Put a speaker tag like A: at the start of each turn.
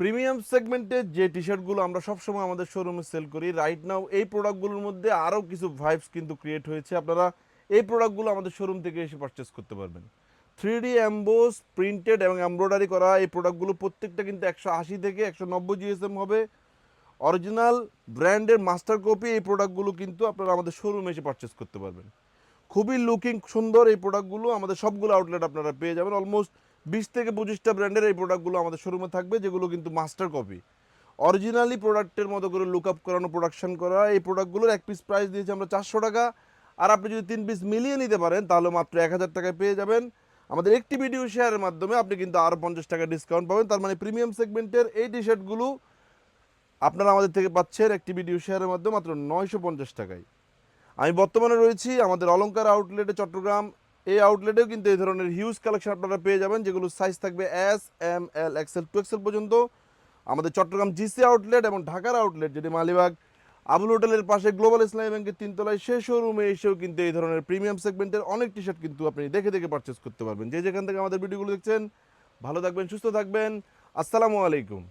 A: Premium সেগমেন্টে যে টি-শার্টগুলো আমরা সবসময় আমাদের শোরুমে সেল করি, রাইট নাও এই প্রোডাক্টগুলোর মধ্যে আরও কিছু ভাইবস কিন্তু ক্রিয়েট হয়েছে। আপনারা এই প্রোডাক্টগুলো আমাদের শোরুম থেকে এসে পারচেস করতে পারবেন। 3D এমবোস প্রিন্টেড এবং এমব্রয়ডারি করা এই প্রোডাক্টগুলো প্রত্যেকটা কিন্তু 180 থেকে 190 জিএসএম হবে। অরিজিনাল ব্র্যান্ডের মাস্টার কপি এই প্রোডাক্টগুলো কিন্তু আপনারা আমাদের শোরুমে এসে পারচেস করতে পারবেন। খুবই লুকিং সুন্দর এই প্রোডাক্টগুলো আমাদের সবগুলো আউটলেট আপনারা পেয়ে যাবেন। অলমোস্ট 20 থেকে 25টা ব্র্যান্ডের এই প্রোডাক্টগুলো আমাদের শোরুমে থাকবে, যেগুলো কিন্তু মাস্টার কপি। অরিজিনালি প্রোডাক্টের মতো করে লুক আপ করানো, প্রোডাকশন করা এই প্রোডাক্টগুলোর এক পিস প্রাইস দিয়েছি আমরা 400 টাকা। আর আপনি যদি 3 পিস মিলিয়ে নিতে পারেন তাহলে মাত্র 1000 টাকায় পেয়ে যাবেন। আমাদের একটি ভিডিও শেয়ারের মাধ্যমে আপনি কিন্তু আরও 50 টাকা ডিসকাউন্ট পাবেন। তার মানে প্রিমিয়াম সেগমেন্টের এই টি শার্টগুলো আপনারা আমাদের থেকে পাচ্ছেন একটি ভিডিও শেয়ারের মাধ্যমে মাত্র 950 টাকায়। আমি বর্তমানে রয়েছি আমাদের অলংকার আউটলেটে চট্টগ্রাম। এই আউটলেটেও কিন্তু এই ধরনের হিউজ কালেকশন আপনারা পেয়ে যাবেন, যেগুলো সাইজ থাকবে এস, এম, এল, এক্সেল, 2XL পর্যন্ত। আমাদের চট্টগ্রাম জিসি আউটলেট এবং ঢাকার আউটলেট যেটি মালিবাগ আবুল হোটেলের পাশে গ্লোবাল ইসলামী ব্যাংকের 3 তলায়, সেই শোরুমে এসেও কিন্তু এই ধরনের প্রিমিয়াম সেগমেন্টের অনেক টি শার্ট কিন্তু আপনি দেখে দেখে পারচেস করতে পারবেন। যে যেখান থেকে আমাদের ভিডিওগুলো দেখছেন, ভালো থাকবেন, সুস্থ থাকবেন। আসসালামু আলাইকুম।